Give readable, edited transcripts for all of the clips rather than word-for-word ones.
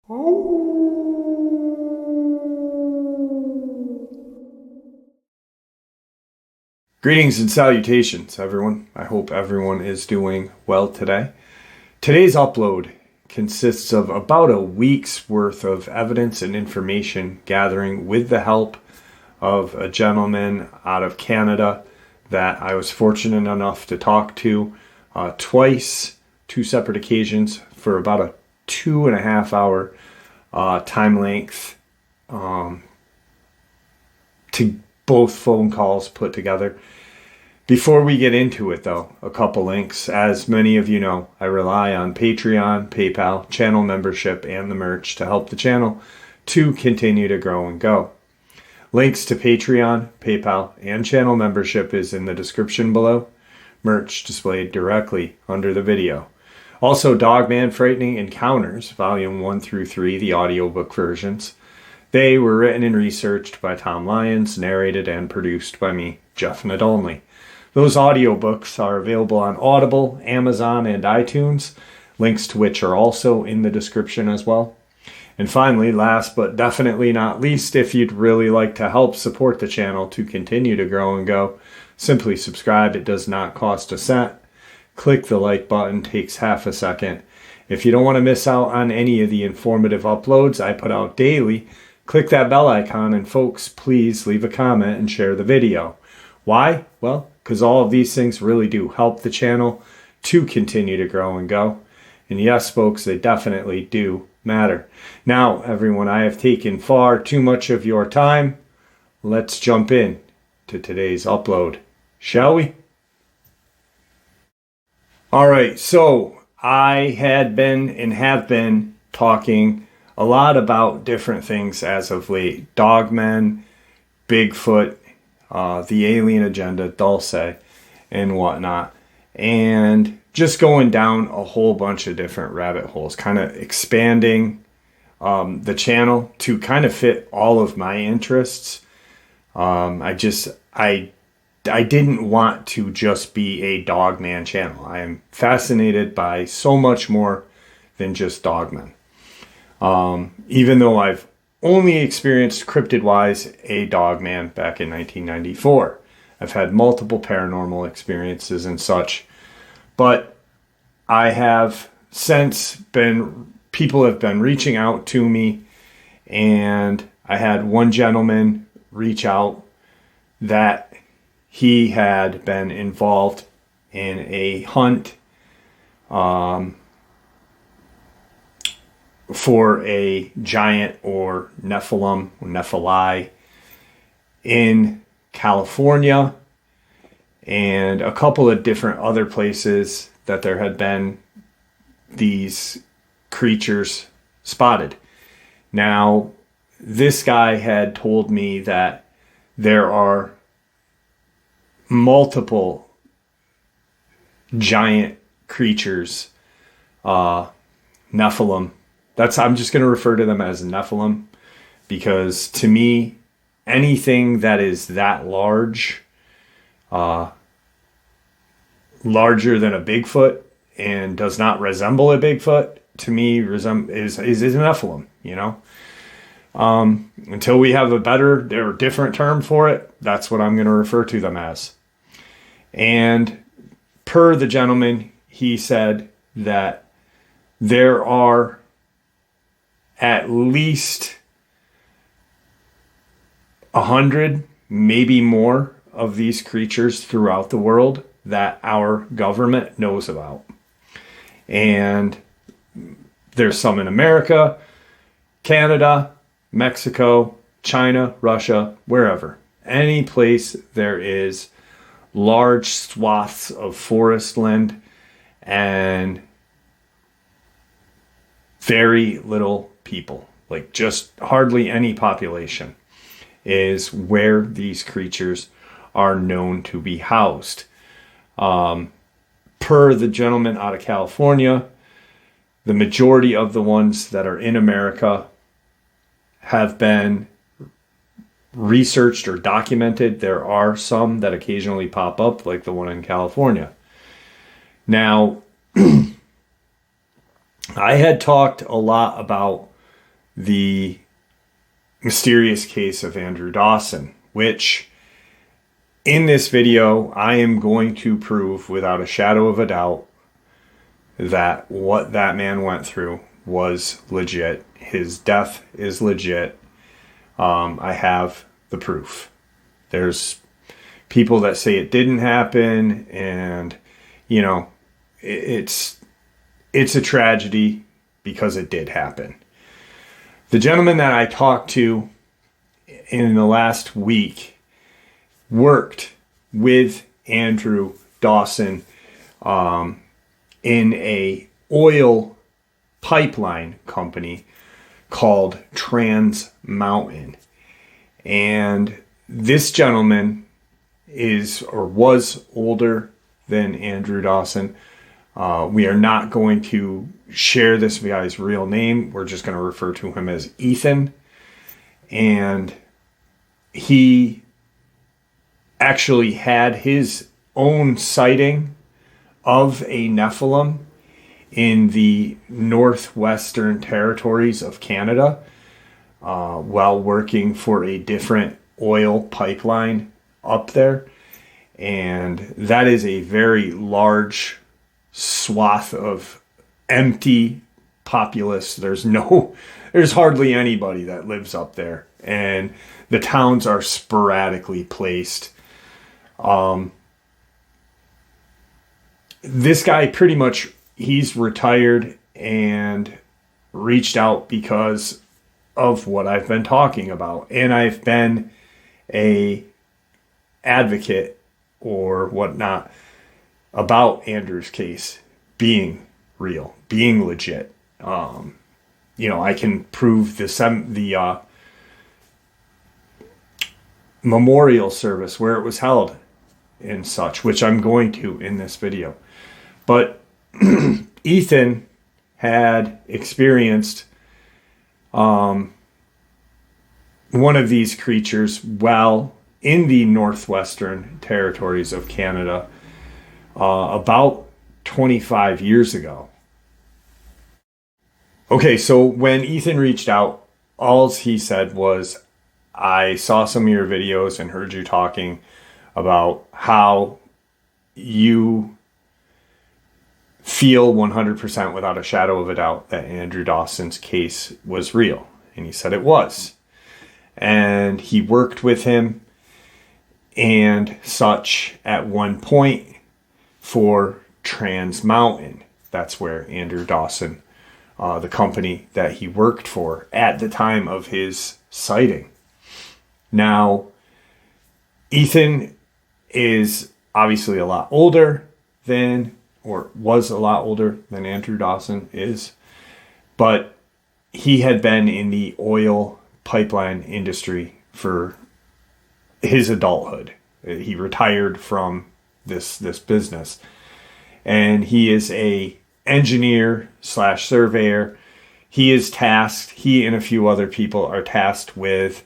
Greetings and salutations, everyone. I hope everyone is doing well today. Today's upload consists of about a week's worth of evidence and information gathering with the help of a gentleman out of Canada that I was fortunate enough to talk to twice, two separate occasions, for about a 2.5 hour time length to both phone calls put together. Before we get into it, though, a couple links. As many of you know, I rely on Patreon, PayPal, channel membership, and the merch to help the channel to continue to grow and go. Links to Patreon, PayPal, and channel membership is in the description below. Merch displayed directly under the video. Also, Dogman Frightening Encounters, Volume 1 through 3, the audiobook versions. They were written and researched by Tom Lyons, narrated and produced by me, Jeff Nadolny. Those audiobooks are available on Audible, Amazon, and iTunes, links to which are also in the description as well. And finally, last but definitely not least, if you'd really like to help support the channel to continue to grow and go, simply subscribe. It does not cost a cent. Click the like button, takes half a second. If you don't want to miss out on any of the informative uploads I put out daily, click that bell icon, and folks, please leave a comment and share the video. Why? Well, because all of these things really do help the channel to continue to grow and go. And yes, folks, they definitely do matter. Now, everyone, I have taken far too much of your time. Let's jump in to today's upload, shall we? All right, so I had been and have been talking a lot about different things as of late. Dogman, Bigfoot, the alien agenda, Dulce, and whatnot. And just going down a whole bunch of different rabbit holes, kind of expanding the channel to kind of fit all of my interests. I didn't want to just be a Dogman channel. I am fascinated by so much more than just Dogman. Even though I've only experienced cryptid-wise a Dogman back in 1994. I've had multiple paranormal experiences and such. But I have since people have been reaching out to me, and I had one gentleman reach out that he had been involved in a hunt for a giant or Nephilim or Nephili in California and a couple of different other places that there had been these creatures spotted. Now, this guy had told me that there are multiple giant creatures, Nephilim. I'm just going to refer to them as Nephilim, because to me, anything that is that large, larger than a Bigfoot and does not resemble a Bigfoot, to me is a Nephilim, you know? Until we have a better or different term for it, that's what I'm going to refer to them as. And per the gentleman, he said that there are at least 100, maybe more, of these creatures throughout the world that our government knows about. And there's some in America, Canada, Mexico, China, Russia, wherever. Any place there is large swaths of forest land and very little people, like just hardly any population, is where these creatures are known to be housed. Per the gentleman out of California, the majority of the ones that are in America have been researched or documented. There are some that occasionally pop up, like the one in California. Now, I had talked a lot about the mysterious case of Andrew Dawson, which in this video, I am going to prove without a shadow of a doubt that what that man went through was legit. His death is legit. I have the proof. There's people that say it didn't happen, and you know, it's a tragedy because it did happen. The gentleman that I talked to in the last week worked with Andrew Dawson in a oil pipeline company called Trans Mountain. And this gentleman is or was older than Andrew Dawson. We are not going to share this guy's real name. We're just going to refer to him as Ethan. And he actually had his own sighting of a Nephilim in the northwestern territories of Canada while working for a different oil pipeline up there. And that is a very large swath of empty populace. There's hardly anybody that lives up there. And the towns are sporadically placed. This guy pretty much, he's retired and reached out because of what I've been talking about. And I've been a advocate or whatnot about Andrew's case being real, being legit. You know, I can prove the memorial service where it was held and such, which I'm going to in this video. But Ethan had experienced one of these creatures while in the northwestern territories of Canada about 25 years ago. Okay, so when Ethan reached out, all he said was, I saw some of your videos and heard you talking about how you feel 100% without a shadow of a doubt that Andrew Dawson's case was real. And he said it was. And he worked with him and such at one point for Trans Mountain. That's where Andrew Dawson, the company that he worked for at the time of his sighting. Now, Ethan is obviously a lot older than, or was a lot older than Andrew Dawson is, but he had been in the oil pipeline industry for his adulthood. He retired from this business, and he is a engineer / surveyor. He is tasked, he and a few other people are tasked with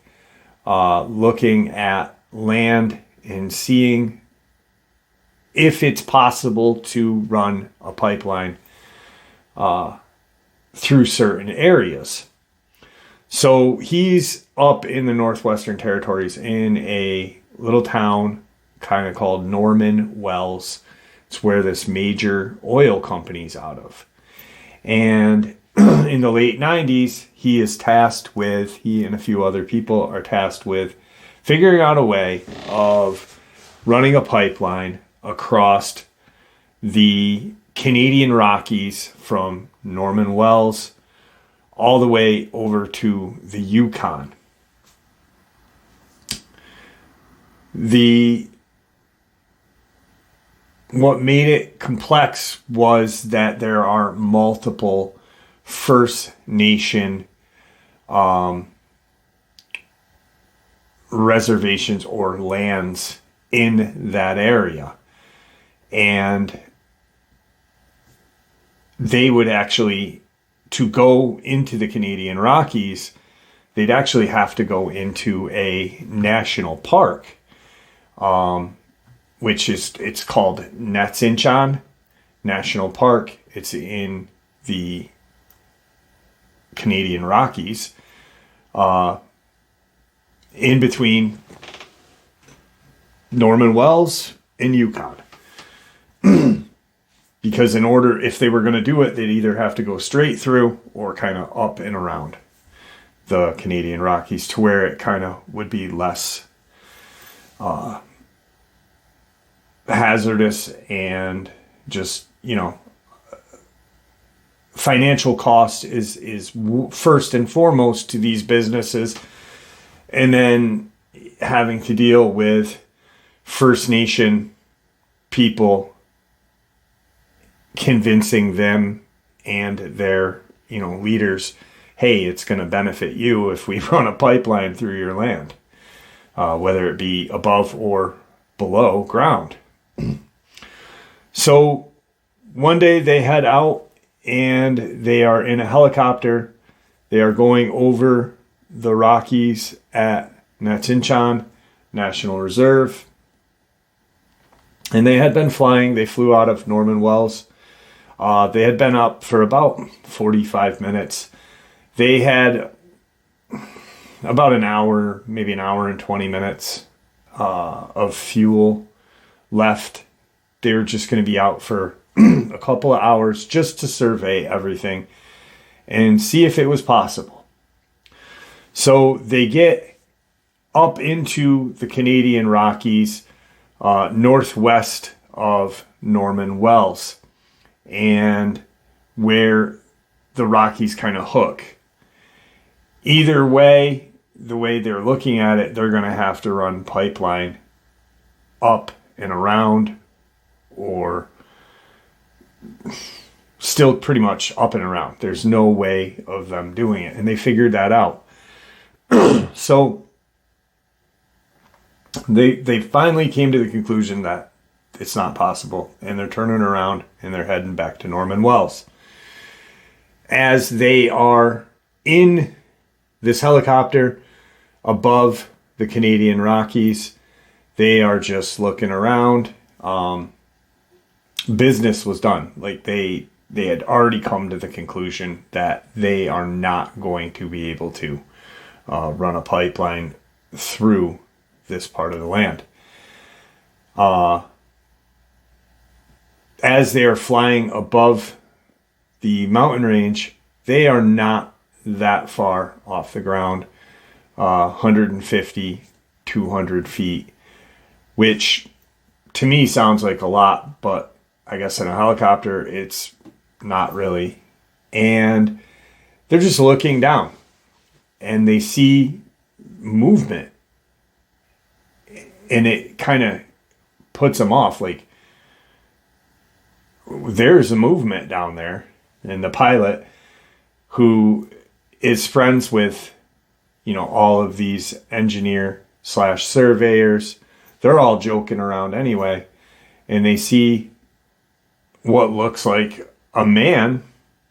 looking at land and seeing if it's possible to run a pipeline through certain areas. So he's up in the northwestern territories in a little town kind of called Norman Wells. It's where this major oil company's out of. And in the late 90s, he and a few other people are tasked with figuring out a way of running a pipeline across the Canadian Rockies from Norman Wells all the way over to the Yukon. What made it complex was that there are multiple First Nation reservations or lands in that area. And they would actually, to go into the Canadian Rockies, they'd actually have to go into a national park, it's called Netsinchon National Park. It's in the Canadian Rockies, in between Norman Wells and Yukon. Because if they were going to do it, they'd either have to go straight through or kind of up and around the Canadian Rockies to where it kind of would be less hazardous and just, financial cost is first and foremost to these businesses. And then having to deal with First Nation people, convincing them and their, leaders, hey, it's going to benefit you if we run a pipeline through your land, whether it be above or below ground. So one day they head out and they are in a helicopter. They are going over the Rockies at Natinchan National Reserve. And they had been flying. They flew out of Norman Wells. They had been up for about 45 minutes. They had about an hour, maybe an hour and 20 minutes of fuel left. They were just going to be out for a couple of hours just to survey everything and see if it was possible. So they get up into the Canadian Rockies, northwest of Norman Wells, and where the Rockies kind of hook. Either way, the way they're looking at it, they're going to have to run pipeline up and around, or still pretty much up and around. There's no way of them doing it, and they figured that out. So they finally came to the conclusion that it's not possible, and they're turning around and they're heading back to Norman Wells. As they are in this helicopter above the Canadian Rockies, they are just looking around. Business was done. Like they had already come to the conclusion that they are not going to be able to run a pipeline through this part of the land. As they are flying above the mountain range, they are not that far off the ground, 150, 200 feet, which to me sounds like a lot, but I guess in a helicopter, it's not really. And they're just looking down and they see movement, and it kind of puts them off. Like, there's a movement down there. And the pilot, who is friends with, all of these engineer/surveyors, they're all joking around anyway. And they see what looks like a man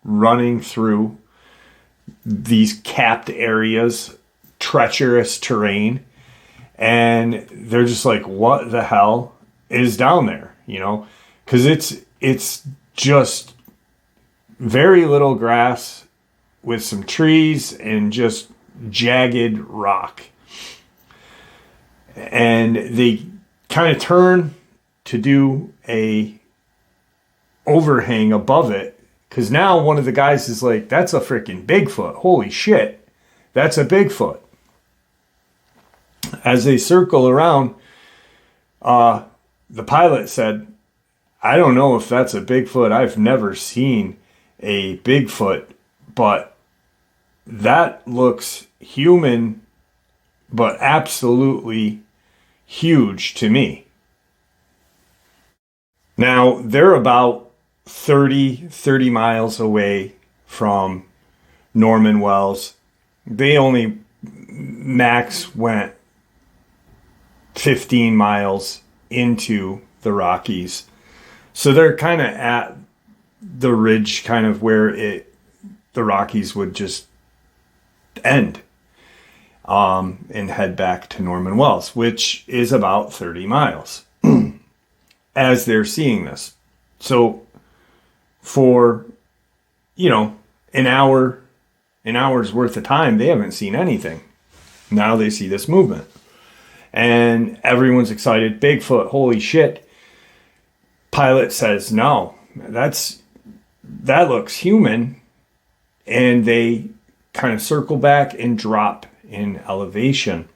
running through these capped areas, treacherous terrain. And they're just like, what the hell is down there? Because it's just very little grass with some trees and just jagged rock. And they kind of turn to do a overhang above it, because now one of the guys is like, that's a freaking Bigfoot. Holy shit, that's a Bigfoot. As they circle around, the pilot said, I don't know if that's a Bigfoot. I've never seen a Bigfoot, but that looks human, but absolutely huge to me. Now, they're about 30 miles away from Norman Wells. They only max went 15 miles into the Rockies. So they're kind of at the ridge, kind of where the Rockies would just end, and head back to Norman Wells, which is about 30 miles as they're seeing this. So for, an hour an hour's worth of time, they haven't seen anything. Now they see this movement. And everyone's excited. Bigfoot, holy shit. Pilot says, no, that looks human. And they kind of circle back and drop in elevation.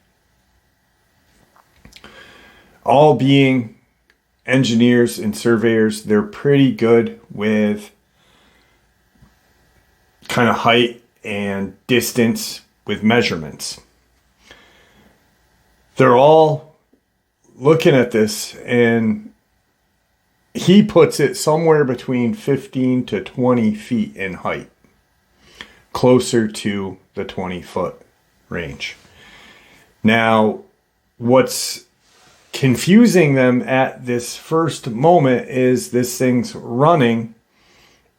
All being engineers and surveyors, they're pretty good with kind of height and distance with measurements. They're all looking at this, and he puts it somewhere between 15 to 20 feet in height, closer to the 20-foot range. Now, what's confusing them at this first moment is this thing's running,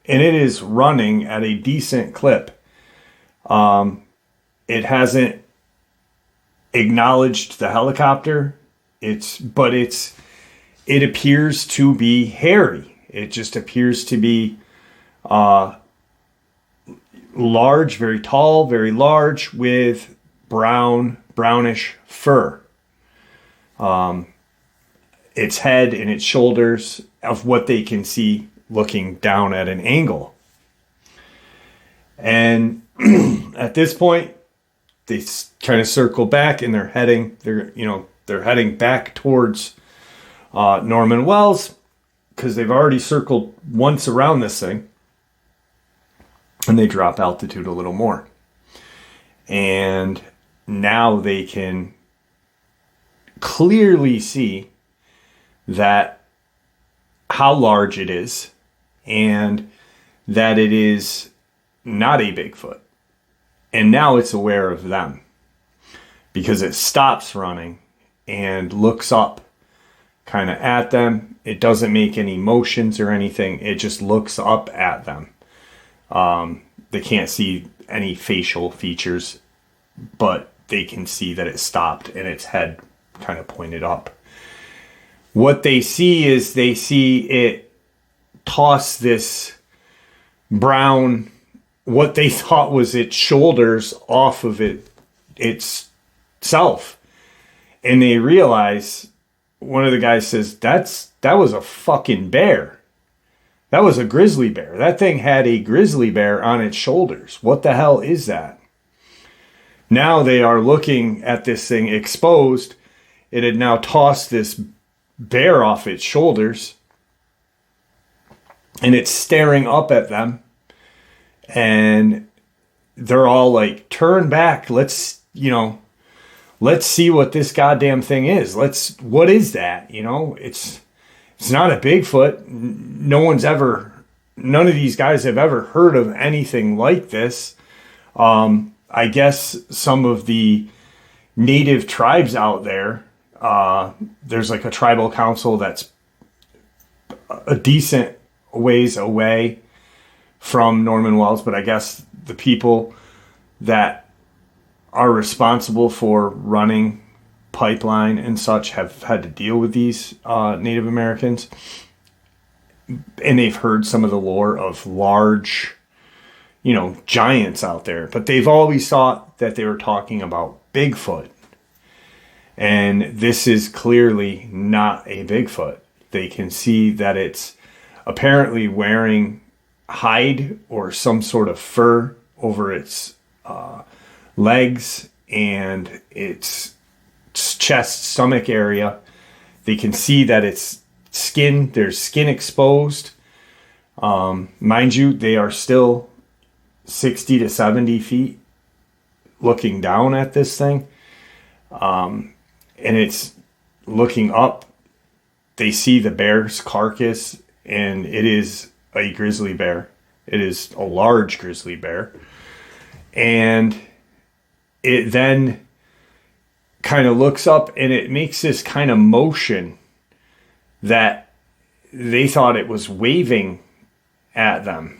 and it is running at a decent clip. It hasn't acknowledged the helicopter. It appears to be hairy. It just appears to be large, very tall, very large, with brownish fur. Its head and its shoulders, of what they can see looking down at an angle. And at this point, they kind of circle back, and they're heading back towards Norman Wells, because they've already circled once around this thing, and they drop altitude a little more. And now they can clearly see that how large it is, and that it is not a Bigfoot. And now it's aware of them, because it stops running and looks up kind of at them. It doesn't make any motions or anything. It just looks up at them. They can't see any facial features, but they can see that it stopped and its head kind of pointed up. What they see is it toss this brown, what they thought was its shoulders, off of itself. And they realize, one of the guys says, that was a fucking bear. That was a grizzly bear. That thing had a grizzly bear on its shoulders. What the hell is that? Now they are looking at this thing exposed. It had now tossed this bear off its shoulders, and it's staring up at them. And they're all like, turn back. Let's see what this goddamn thing is. What is that? It's not a Bigfoot. None of these guys have ever heard of anything like this. I guess some of the native tribes out there, there's like a tribal council that's a decent ways away from Norman Wells, but I guess the people that are responsible for running pipeline and such have had to deal with these Native Americans, and they've heard some of the lore of large, giants out there, but they've always thought that they were talking about Bigfoot. And this is clearly not a Bigfoot. They can see that it's apparently wearing hide or some sort of fur over its legs and its chest, stomach area. They can see that it's there's skin exposed. Mind you, they are still 60 to 70 feet looking down at this thing. And it's looking up. They see the bear's carcass, and it is a grizzly bear. It is a large grizzly bear. And it then kind of looks up, and it makes this kind of motion that they thought it was waving at them.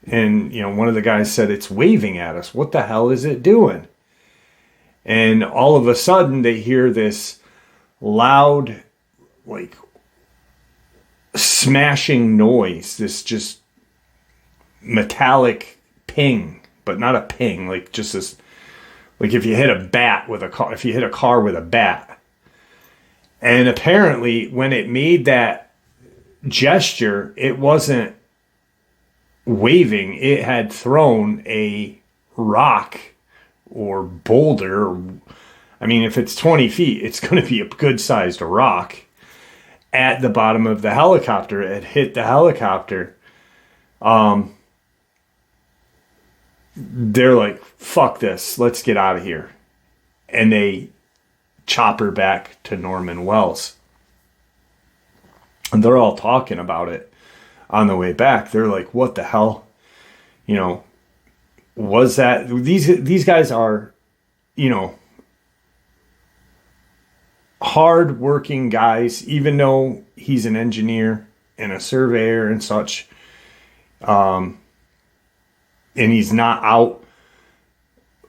And, one of the guys said, it's waving at us. What the hell is it doing? And all of a sudden they hear this loud, like, smashing noise, this just metallic ping but not a ping, like just this, like if you hit a bat with a car, if you hit a car with a bat. And apparently when it made that gesture, it wasn't waving. It had thrown a rock or boulder. I mean, if it's 20 feet, it's going to be a good sized rock at the bottom of the helicopter. It hit the helicopter. They're like, fuck this, let's get out of here. And they chop her back to Norman Wells. And they're all talking about it on the way back. They're like, what the hell? You know, was that... These guys are, you know, hard-working guys, even though he's an engineer and a surveyor and such. And he's not out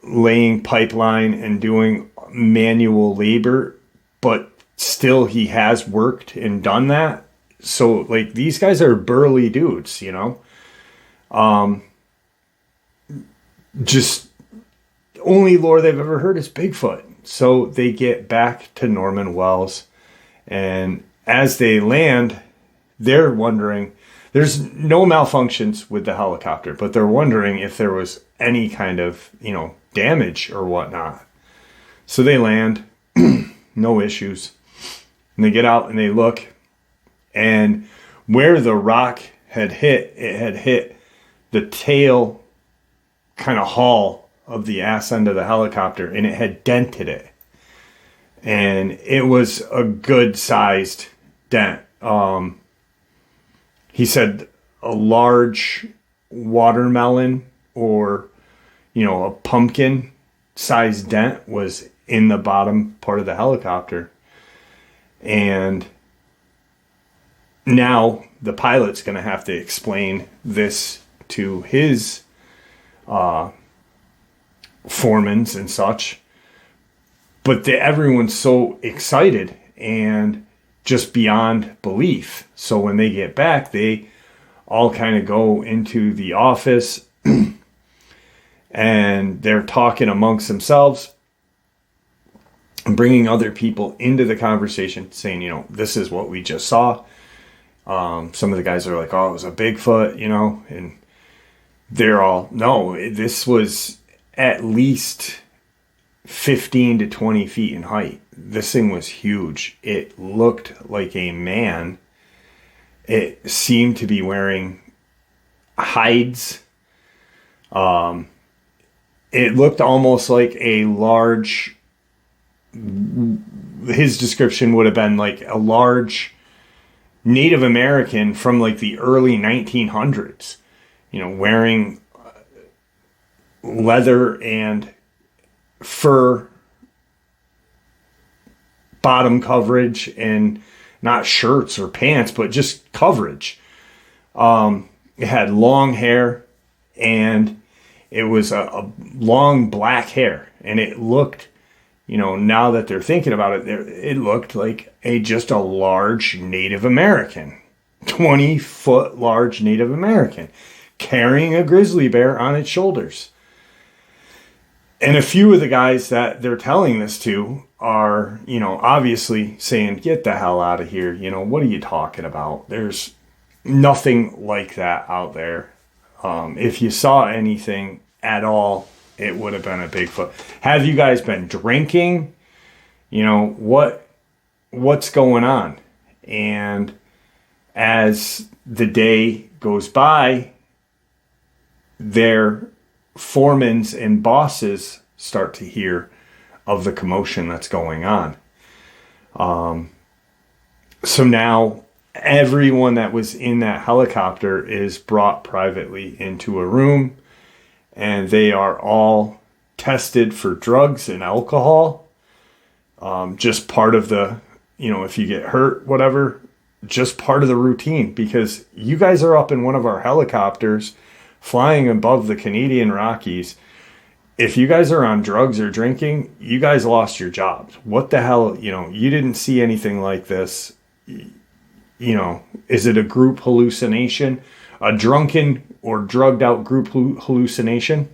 laying pipeline and doing manual labor, but still he has worked and done that. So like these guys are burly dudes, you know. Just only lore they've ever heard is Bigfoot. So they get back to Norman Wells, and as they land, they're wondering, there's no malfunctions with the helicopter, but they're wondering if there was any kind of, you know, damage or whatnot. So they land, no issues. And they get out and they look, and where the rock had hit, it had hit the tail kind of hull of the ass end of the helicopter, and it had dented it. And it was a good sized dent. He said a large watermelon or, you know, a pumpkin sized dent was in the bottom part of the helicopter. And now the pilot's going to have to explain this to his foremans and such. But everyone's so excited and just beyond belief. So when they get back, they all kind of go into the office and they're talking amongst themselves and bringing other people into the conversation, saying, you know, this is what we just saw. Some of the guys are like, oh, it was a Bigfoot, you know, and they're all, no, this was at least 15 to 20 feet in height. This thing was huge. It looked like a man. It seemed to be wearing hides. It looked almost like a large, his description would have been like a large Native American from like the early 1900s, you know, wearing leather and fur bottom coverage and not shirts or pants, but just coverage. It had long hair, and it was a long black hair, and it looked, you know, now that they're thinking about it, it looked like just a large Native American, 20-foot large Native American, carrying a grizzly bear on its shoulders. And a few of the guys that they're telling this to are, you know, obviously saying, get the hell out of here. You know, what are you talking about? There's nothing like that out there. If you saw anything at all, it would have been a Bigfoot. Have you guys been drinking? You know, what's going on? And as the day goes by, their foremans and bosses start to hear of the commotion that's going on. So now everyone that was in that helicopter is brought privately into a room, and they are all tested for drugs and alcohol. Just part of the, you know, if you get hurt, whatever, just part of the routine, because you guys are up in one of our helicopters flying above the Canadian Rockies. If you guys are on drugs or drinking, you guys lost your jobs. What the hell? You know, you didn't see anything like this. You know, is it a group hallucination? A drunken or drugged out group hallucination?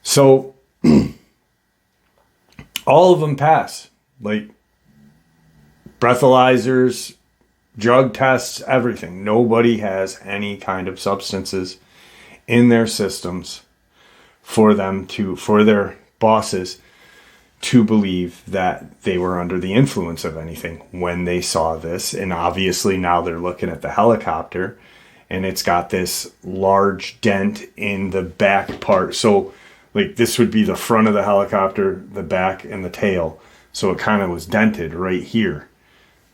So all of them pass, like breathalyzers, drug tests, everything. Nobody has any kind of substances in their systems for their bosses to believe that they were under the influence of anything when they saw this. And obviously now they're looking at the helicopter and it's got this large dent in the back part. So like this would be the front of the helicopter, the back, and the tail. So it kind of was dented right here.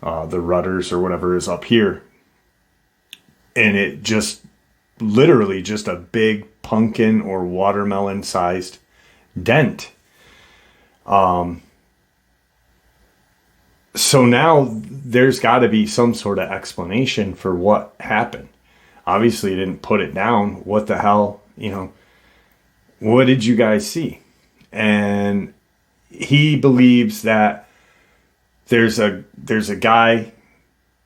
The rudders or whatever is up here. And it just literally just a big pumpkin or watermelon sized dent. So now there's got to be some sort of explanation for what happened. Obviously, he didn't put it down. What the hell, what did you guys see? And he believes that there's a guy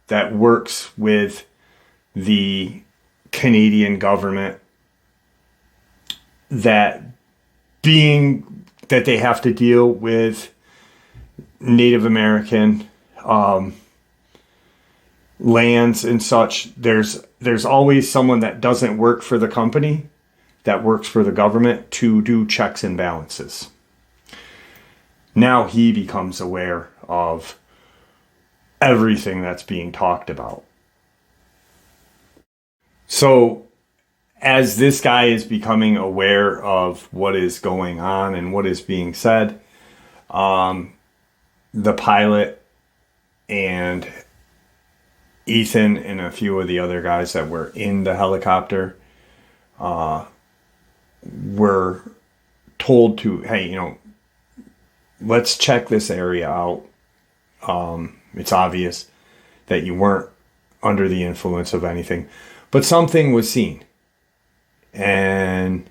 that works with the Canadian government that they have to deal with Native American lands and such. There's always someone that doesn't work for the company that works for the government to do checks and balances. Now he becomes aware of everything that's being talked about. So as this guy is becoming aware of what is going on and what is being said, the pilot and Ethan and a few of the other guys that were in the helicopter were told to, hey, let's check this area out. It's obvious that you weren't under the influence of anything, but something was seen. And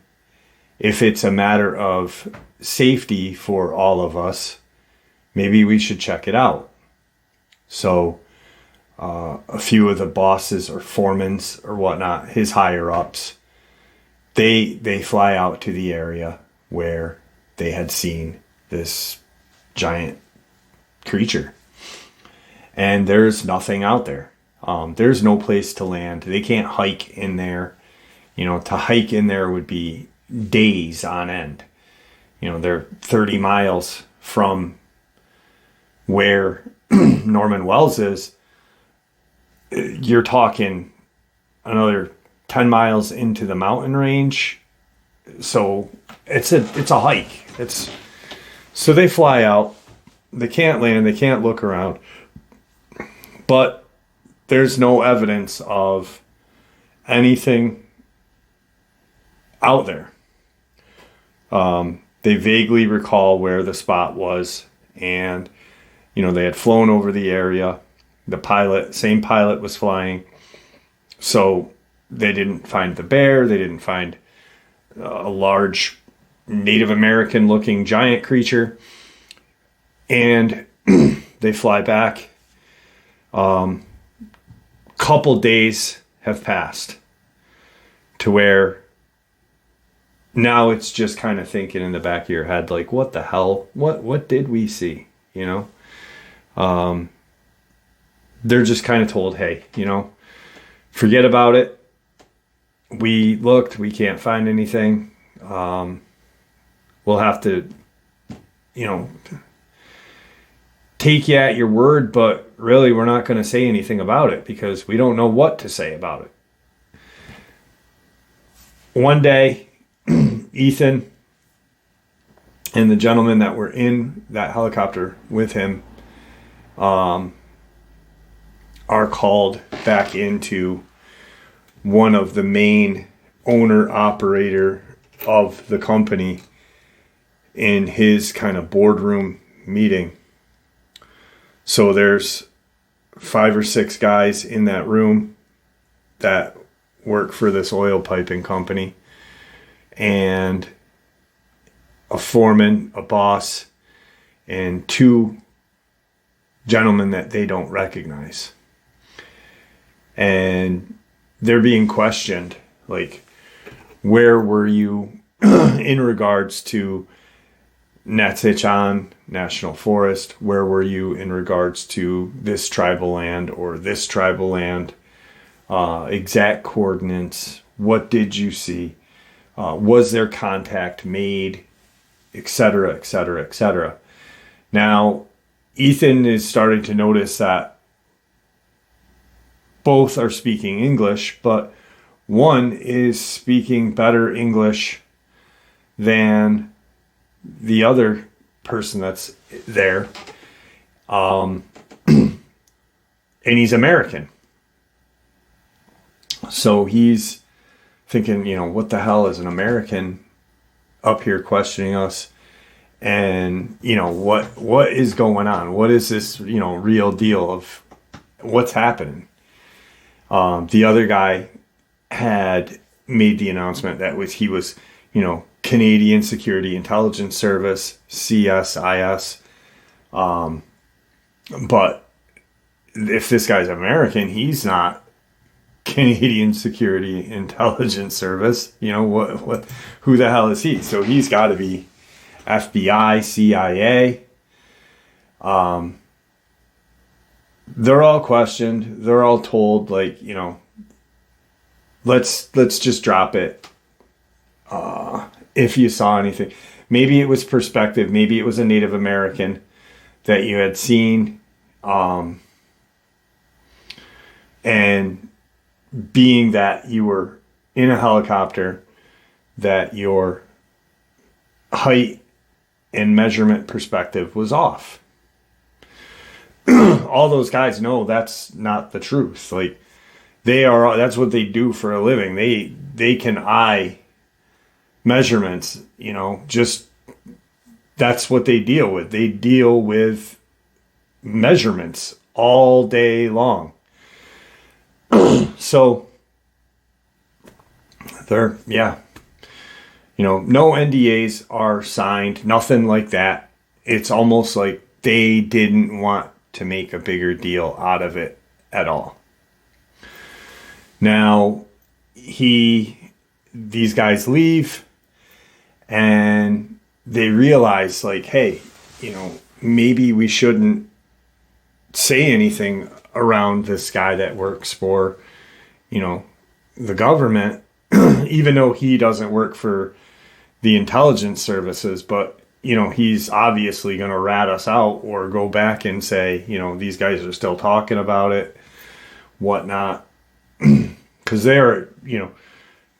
if it's a matter of safety for all of us, maybe we should check it out. So a few of the bosses or foremans or whatnot, his higher ups, they fly out to the area where they had seen this giant creature. And there's nothing out there. There's no place to land. They can't hike in there. To hike in there would be days on end. They're 30 miles from where Norman Wells is. You're talking another 10 miles into the mountain range. So it's a hike. So they fly out. They can't land. They can't look around. But there's no evidence of anything out there. They vaguely recall where the spot was, and they had flown over the area. The same pilot was flying, so they didn't find the bear. They didn't find a large Native American looking giant creature, and they fly back. Couple days have passed to where now it's just kind of thinking in the back of your head, like, what the hell? What did we see? They're just kind of told, hey, forget about it. We looked, we can't find anything. We'll have to, take you at your word, but really we're not going to say anything about it because we don't know what to say about it. One day, Ethan and the gentlemen that were in that helicopter with him are called back into one of the main owner-operator of the company in his kind of boardroom meeting. So there's 5 or 6 guys in that room that work for this oil piping company, and a foreman, a boss, and 2 gentlemen that they don't recognize. And they're being questioned, like, where were you in regards to Natsetchan National Forest? Where were you in regards to this tribal land or this tribal land? Exact coordinates. What did you see? Was there contact made? Etc., etc., etc. Now, Ethan is starting to notice that both are speaking English, but one is speaking better English than the other person that's there. And he's American. So he's thinking, what the hell is an American up here questioning us? And, what is going on? What is this, real deal of what's happening? The other guy had made the announcement that he was, Canadian Security Intelligence Service, CSIS. But if this guy's American, he's not Canadian Security Intelligence Service. Who the hell is he? So he's got to be FBI, CIA. They're all questioned. They're all told, let's just drop it. If you saw anything, maybe it was perspective. Maybe it was a Native American that you had seen. And being that you were in a helicopter, that your height and measurement perspective was off. All those guys know that's not the truth. That's what they do for a living. They can eye measurements, just that's what they deal with. They deal with measurements all day long. So no NDAs are signed, nothing like that. It's almost like they didn't want to make a bigger deal out of it at all. Now, these guys leave and they realize hey, maybe we shouldn't say anything around this guy that works for, the government, even though he doesn't work for the intelligence services, but, he's obviously going to rat us out or go back and say, these guys are still talking about it, whatnot, because they're,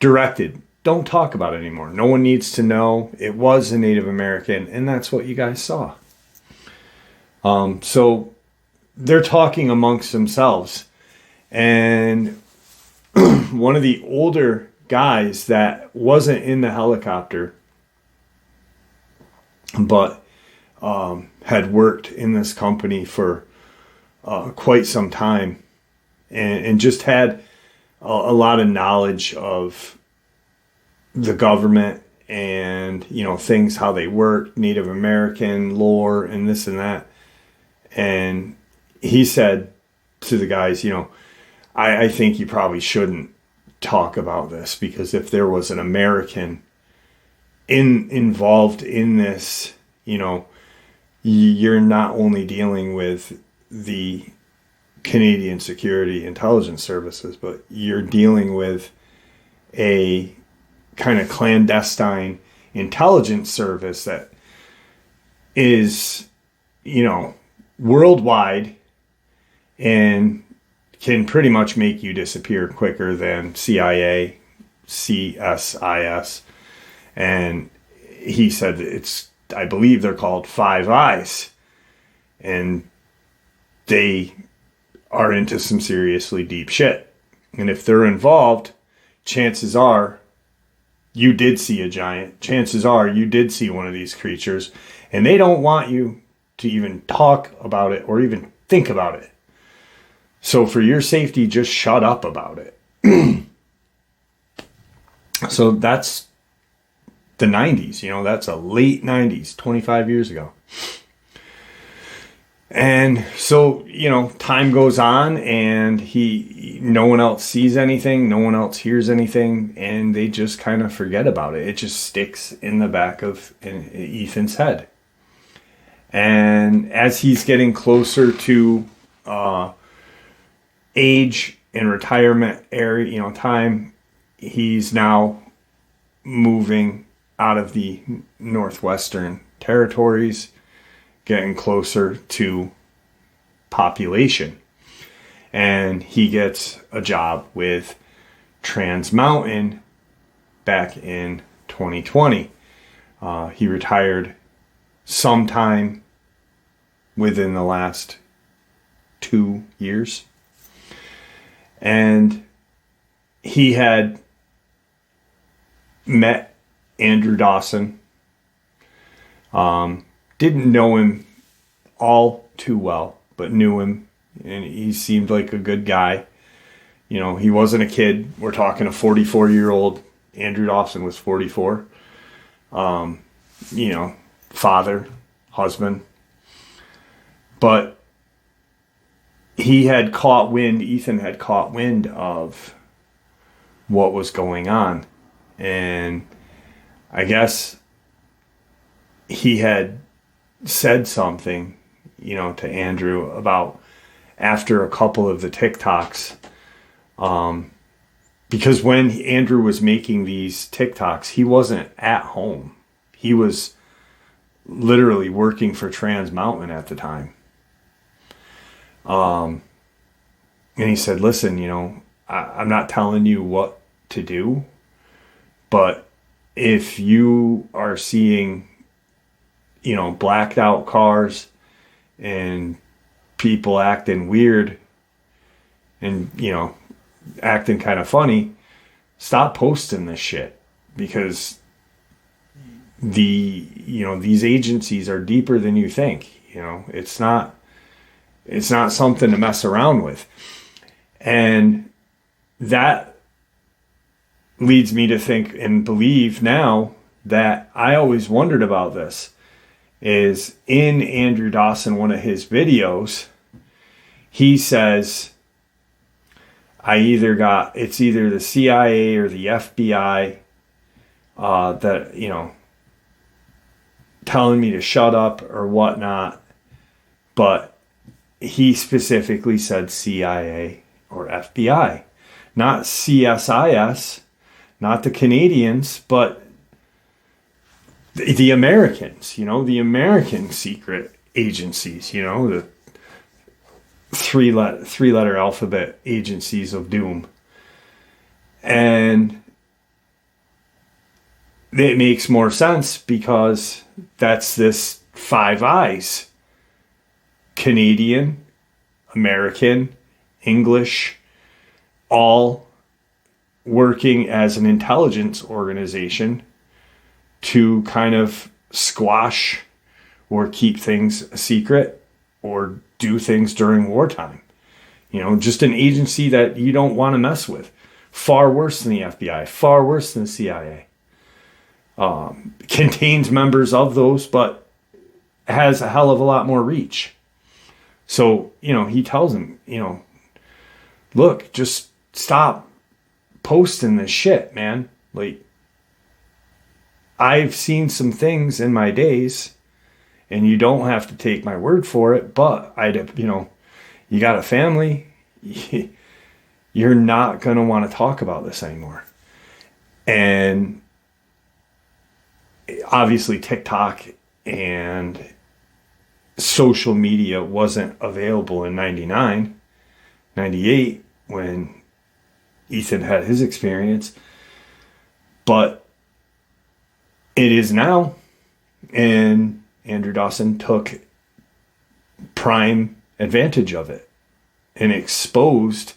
directed, don't talk about it anymore. No one needs to know. It was a Native American, and that's what you guys saw. So they're talking amongst themselves, and one of the older guys that wasn't in the helicopter but had worked in this company for quite some time and just had a lot of knowledge of the government and things, how they work, Native American lore and this and that. And he said to the guys, I think you probably shouldn't talk about this, because if there was an American involved in this, you're not only dealing with the Canadian Security Intelligence Services, but you're dealing with a kind of clandestine intelligence service that is, worldwide and can pretty much make you disappear quicker than CIA, CSIS. And he said I believe they're called Five Eyes, and they are into some seriously deep shit. And if they're involved, chances are you did see a giant. Chances are you did see one of these creatures, and they don't want you to even talk about it or even think about it. So for your safety, just shut up about it. So that's the 90s, that's a late 90s, 25 years ago. And so, time goes on and no one else sees anything, no one else hears anything, and they just kind of forget about it. It just sticks in the back of Ethan's head. And as he's getting closer to age and retirement area, time, he's now moving out of the Northwestern Territories, getting closer to population. And he gets a job with Trans Mountain back in 2020. He retired sometime within the last 2 years. And he had met Andrew Dawson. Didn't know him all too well, but knew him, and he seemed like a good guy. He wasn't a kid. We're talking a 44-year-old. Andrew Dawson was 44. Father, husband. But Ethan had caught wind of what was going on. And I guess he had said something, to Andrew about after a couple of the TikToks. Because when Andrew was making these TikToks, he wasn't at home. He was literally working for Trans Mountain at the time. And he said, listen, I'm not telling you what to do, but if you are seeing, blacked out cars and people acting weird and, acting kind of funny, stop posting this shit, because these agencies are deeper than you think. It's not something to mess around with. And that leads me to think and believe now that I always wondered about this, is in Andrew Dawson, one of his videos, he says, it's either the CIA or the FBI that, telling me to shut up or whatnot. But he specifically said CIA or FBI, not CSIS, not the Canadians, but the Americans, the American secret agencies, the three-letter alphabet agencies of doom. And it makes more sense because that's this Five Eyes: Canadian, American, English, all working as an intelligence organization to kind of squash or keep things a secret or do things during wartime. Just an agency that you don't want to mess with. Far worse than the FBI, far worse than the CIA. Contains members of those, but has a hell of a lot more reach. So, he tells him, look, just stop posting this shit, man. Like, I've seen some things in my days, and you don't have to take my word for it, but you got a family, you're not going to want to talk about this anymore. And obviously TikTok and social media wasn't available in 99, 98 when Ethan had his experience, but it is now. And Andrew Dawson took prime advantage of it and exposed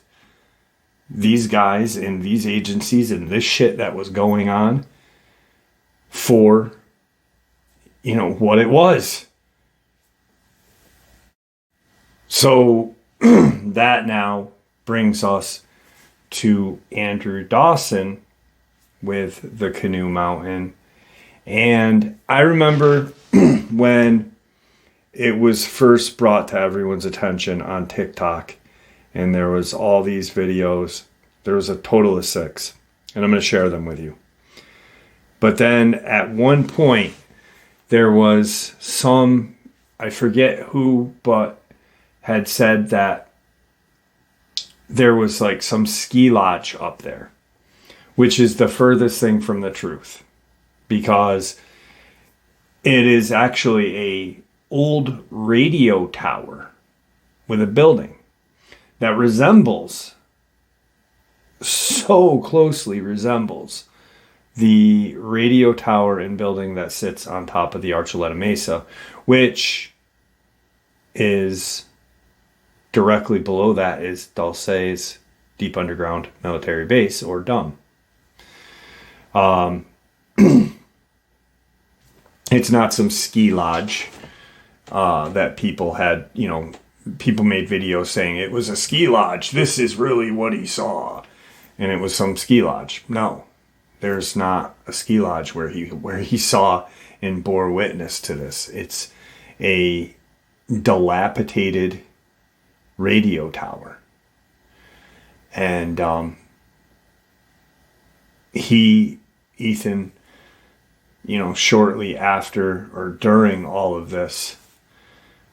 these guys and these agencies and this shit that was going on for, what it was. So that now brings us to Andrew Dawson with the Canoe Mountain. And I remember when it was first brought to everyone's attention on TikTok, and there was all these videos. There was a total of 6, and I'm going to share them with you. But then at one point, there was some, I forget who, but had said that there was like some ski lodge up there, which is the furthest thing from the truth, because it is actually a old radio tower with a building that so closely resembles the radio tower and building that sits on top of the Archuleta Mesa, which is directly below that is Dulce's deep underground military base, or DUM. It's not some ski lodge that people had, people made videos saying it was a ski lodge. This is really what he saw. And it was some ski lodge. No, there's not a ski lodge where he saw and bore witness to this. It's a dilapidated radio tower. And Ethan, shortly after or during all of this,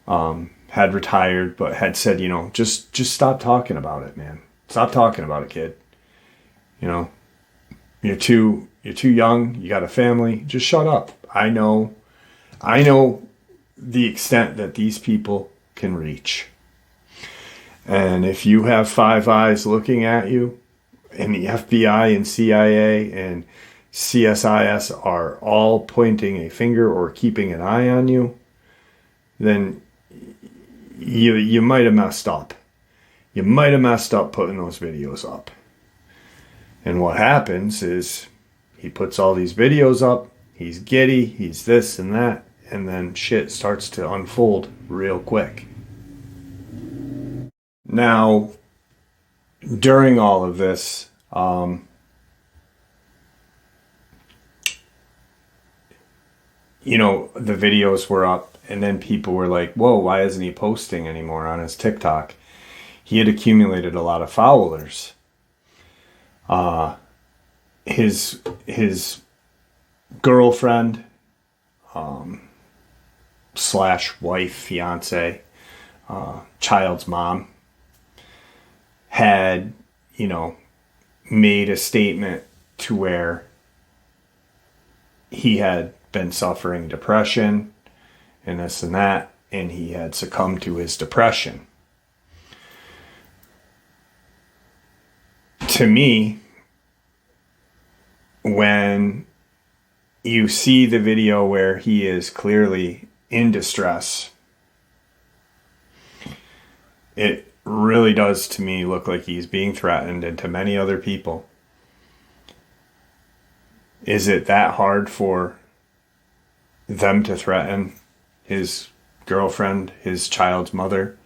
had retired, but had said, just stop talking about it, man. Stop talking about it, kid. You're too young. You got a family. Just shut up. I know the extent that these people can reach. And if you have 5 eyes looking at you, and the FBI and CIA and CSIS are all pointing a finger or keeping an eye on you, then you might have messed up. You might have messed up putting those videos up. And what happens is he puts all these videos up, he's giddy, he's this and that, and then shit starts to unfold real quick. Now, during all of this, the videos were up, and then people were like, whoa, why isn't he posting anymore on his TikTok? He had accumulated a lot of followers. His girlfriend, / wife, fiance, child's mom, had, made a statement to where he had been suffering depression and this and that, and he had succumbed to his depression. To me, when you see the video where he is clearly in distress, it really does to me look like he's being threatened, and to many other people. Is it that hard for them to threaten his girlfriend, his child's mother?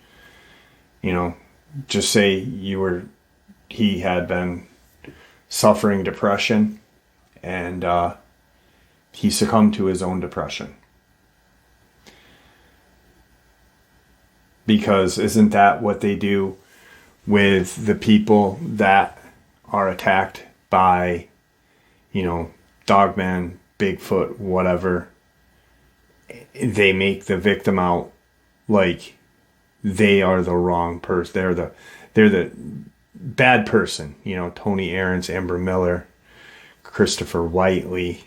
Just say he had been suffering depression, and he succumbed to his own depression. Because isn't that what they do with the people that are attacked by, Dogman, Bigfoot, whatever? They make the victim out like they are the wrong person. They're the bad person. Tony Aarons, Amber Miller, Christopher Whiteley.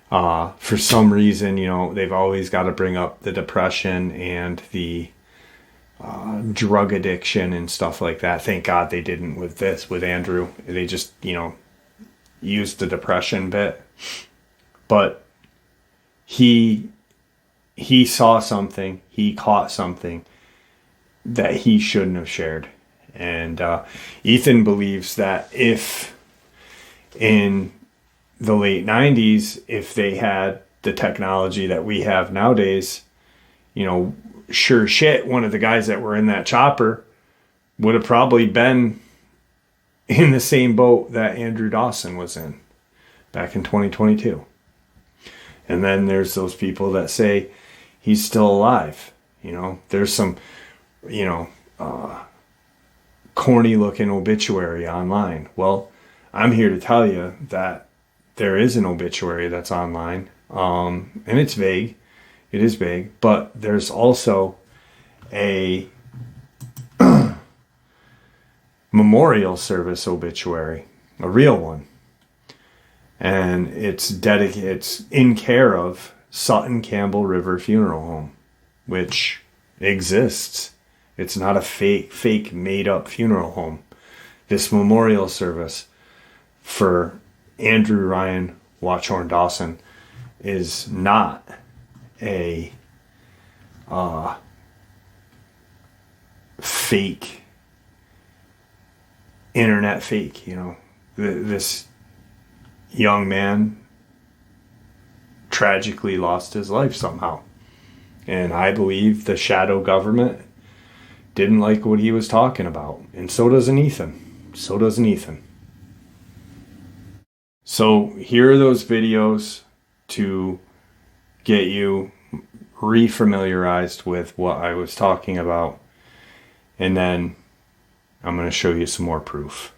For some reason, they've always got to bring up the depression and the drug addiction and stuff like that. Thank God they didn't with Andrew. They just, used the depression bit. But he saw something, he caught something that he shouldn't have shared. And Ethan believes that if in the late 90s, if they had the technology that we have nowadays, sure shit, one of the guys that were in that chopper would have probably been in the same boat that Andrew Dawson was in back in 2022. And then there's those people that say he's still alive. There's some, corny looking obituary online. Well, I'm here to tell you that there is an obituary that's online, and it's vague. It is vague, but there's also a memorial service obituary, a real one, and it's in care of Sutton Campbell River Funeral Home, which exists. It's not a fake made up funeral home. This memorial service for Andrew Ryan Watchorn Dawson is not a fake internet fake. This young man tragically lost his life somehow, and I believe the shadow government didn't like what he was talking about, and so doesn't Ethan. So here are those videos to get you refamiliarized with what I was talking about, and then I'm going to show you some more proof.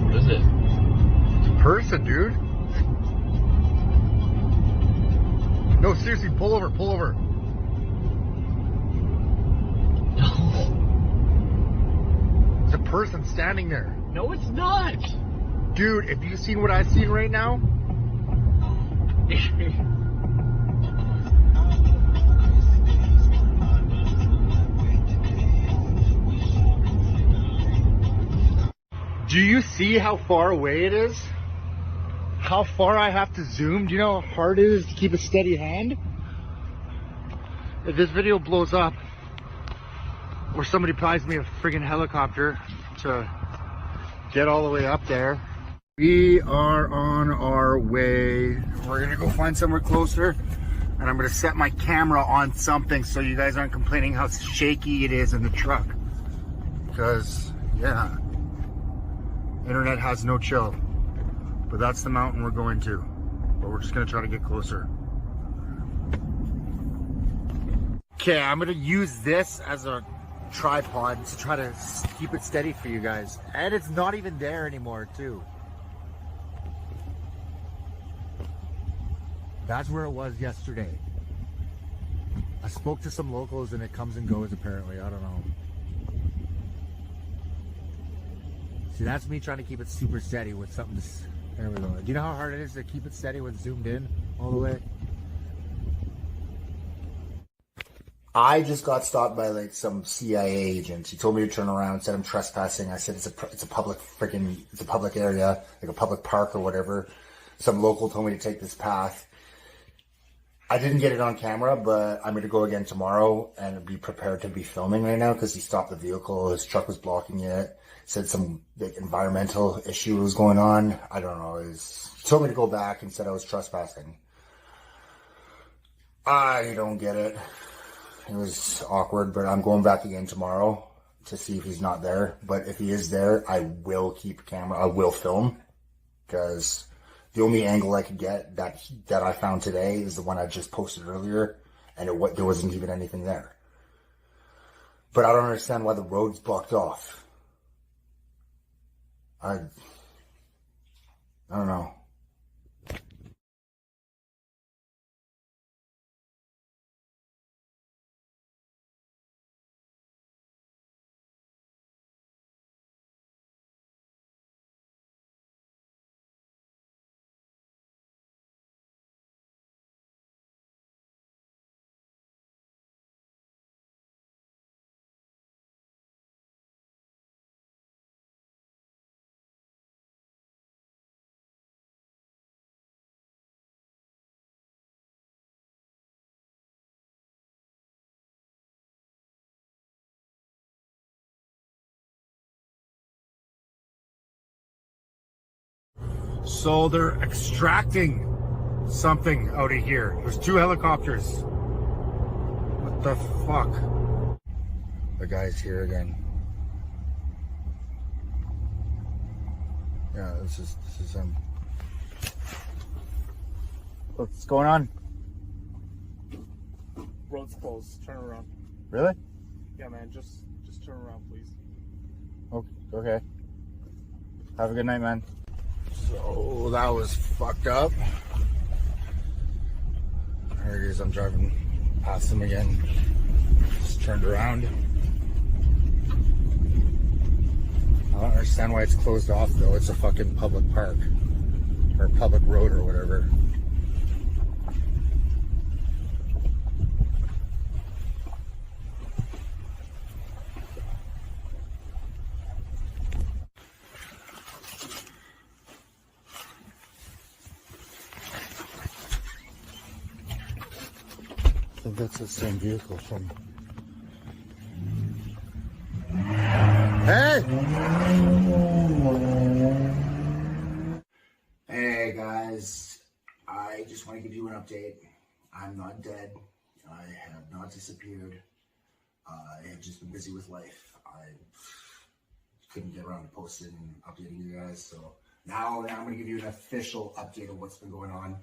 What is it? It's a person, dude. No, seriously, pull over. It's a person standing there. No, it's not. Dude, if you seen what I've seen right now, do you see how far away it is? How far I have to zoom? Do you know how hard it is to keep a steady hand? If this video blows up, or somebody buys me a friggin' helicopter to get all the way up there, we are on our way. We're gonna go find somewhere closer, and I'm gonna set my camera on something so you guys aren't complaining how shaky it is in the truck. Because, yeah, internet has no chill. But that's the mountain we're going to. But we're just gonna try to get closer. Okay, I'm gonna use this as a tripod to try to keep it steady for you guys. And it's not even there anymore, too. That's where it was yesterday. I spoke to some locals and it comes and goes apparently. I don't know. See, that's me trying to keep it super steady with something to... There we go. Do you know how hard it is to keep it steady when zoomed in all the way? I just got stopped by like some CIA agent. He told me to turn around, said I'm trespassing. I said it's a public area, like a public park or whatever. Some local told me to take this path. I didn't get it on camera, but I'm going to go again tomorrow and be prepared to be filming right now because he stopped the vehicle. His truck was blocking it. Said some like environmental issue was going on. I don't know. He told me to go back and said I was trespassing. I don't get it. It was awkward, but I'm going back again tomorrow to see if he's not there. But if he is there, I will keep camera. I will film because the only angle I could get that I found today is the one I just posted earlier, and there wasn't even anything there. But I don't understand why the road's blocked off. I don't know. So they're extracting something out of here. There's 2 helicopters. What the fuck? The guy's here again. Yeah, this is him. What's going on? Road's closed. Turn around. Really? Yeah, man. Just turn around, please. Okay. Have a good night, man. So that was fucked up. There he is. I'm driving past him again. Just turned around. I don't understand why it's closed off though. It's a fucking public park or public road or whatever. I think that's the same vehicle from. Hey! Hey guys, I just want to give you an update. I'm not dead. I have not disappeared. I have just been busy with life. I couldn't get around to posting and updating you guys, so now I'm going to give you an official update of what's been going on.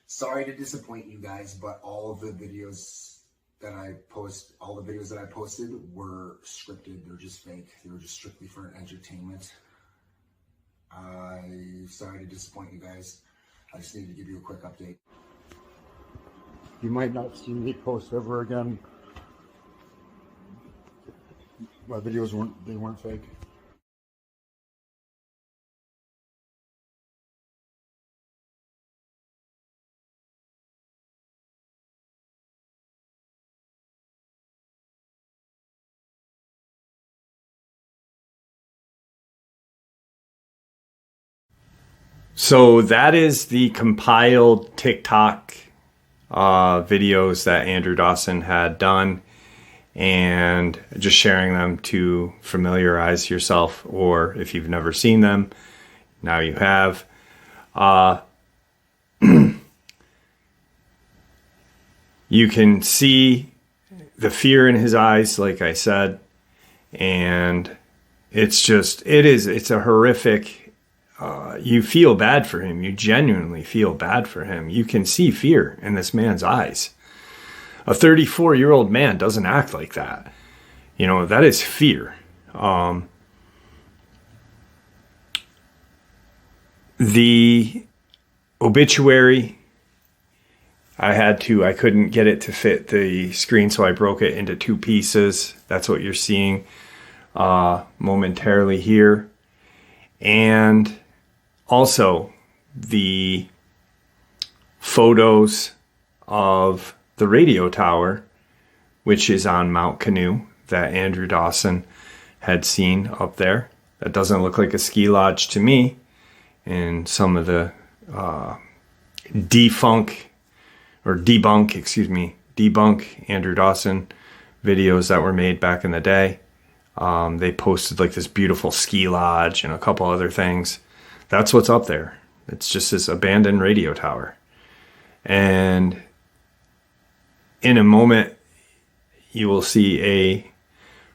Sorry to disappoint you guys, but all of the videos that I posted were scripted. They're just fake. They were just strictly for entertainment. I'm sorry to disappoint you guys. I just needed to give you a quick update. You might not see me post ever again. My videos weren't fake. So that is the compiled TikTok videos that Andrew Dawson had done, and just sharing them to familiarize yourself, or if you've never seen them, now you have. You can see the fear in his eyes, like I said, and it's a horrific. You feel bad for him. You genuinely feel bad for him. You can see fear in this man's eyes. A 34-year-old man doesn't act like that. You know, that is fear. The obituary, I couldn't get it to fit the screen, so I broke it into two pieces. That's what you're seeing momentarily here. And also the photos of the radio tower, which is on Mount Canoe, that Andrew Dawson had seen up there. That doesn't look like a ski lodge to me. And some of the debunk Andrew Dawson videos that were made back in the day. They posted like this beautiful ski lodge and a couple other things. That's what's up there. It's just this abandoned radio tower. And in a moment, you will see a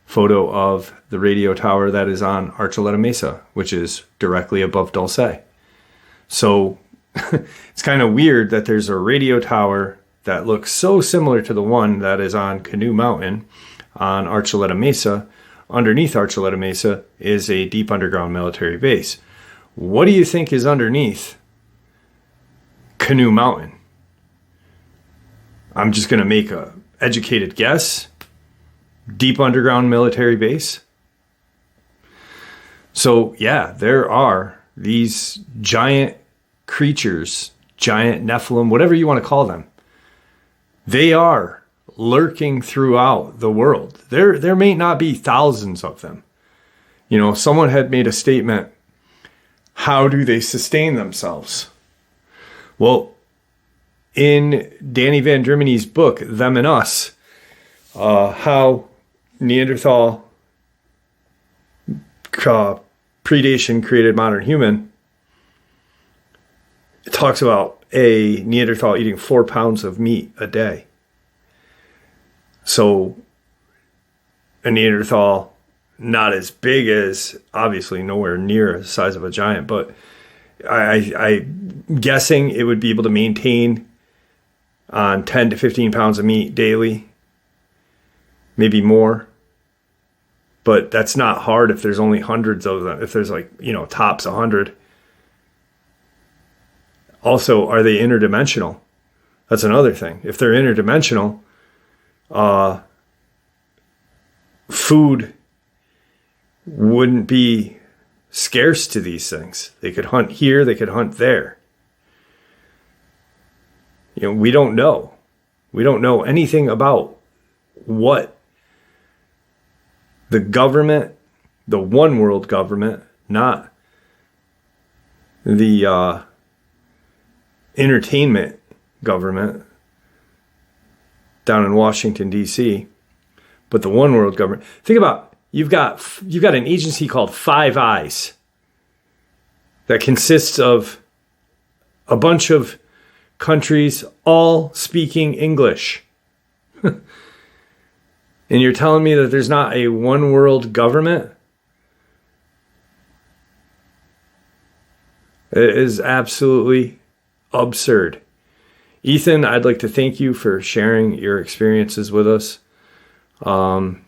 photo of the radio tower that is on Archuleta Mesa, which is directly above Dulce. So it's kind of weird that there's a radio tower that looks so similar to the one that is on Canoe Mountain on Archuleta Mesa. Underneath Archuleta Mesa is a deep underground military base. What do you think is underneath Canoe Mountain? I'm just going to make a educated guess. Deep underground military base. So yeah, there are these giant creatures, giant Nephilim, whatever you want to call them. They are lurking throughout the world. There may not be thousands of them. You know, someone had made a statement, how do they sustain themselves? Well, in Danny Van Drimmeny's book, Them and Us, how Neanderthal predation created modern human, it talks about a Neanderthal eating 4 pounds of meat a day. So a Neanderthal not as big as, obviously nowhere near the size of a giant, but I'm guessing it would be able to maintain on 10 to 15 pounds of meat daily, maybe more. But that's not hard if there's only hundreds of them. If there's like, tops 100. Also, are they interdimensional? That's another thing. If they're interdimensional, food wouldn't be scarce to these things. They could hunt here, they could hunt there. We don't know. We don't know anything about what the government, the one world government, not the entertainment government down in Washington, D.C., but the one world government. Think about, you've got an agency called Five Eyes that consists of a bunch of countries all speaking English. And you're telling me that there's not a one world government? It is absolutely absurd. Ethan, I'd like to thank you for sharing your experiences with us. And,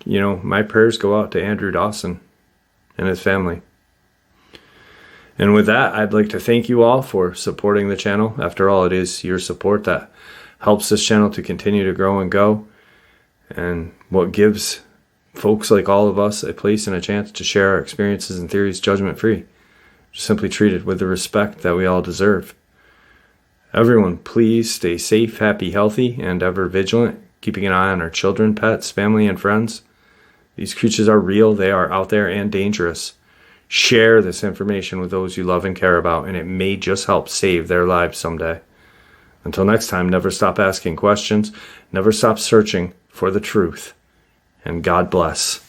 my prayers go out to Andrew Dawson and his family. And with that, I'd like to thank you all for supporting the channel. After all, it is your support that helps this channel to continue to grow and go, and what gives folks like all of us a place and a chance to share our experiences and theories judgment-free, simply treated with the respect that we all deserve. Everyone, please stay safe, happy, healthy, and ever vigilant, keeping an eye on our children, pets, family, and friends. These creatures are real, they are out there and dangerous. Share this information with those you love and care about, and it may just help save their lives someday. Until next time, never stop asking questions, never stop searching for the truth, and God bless.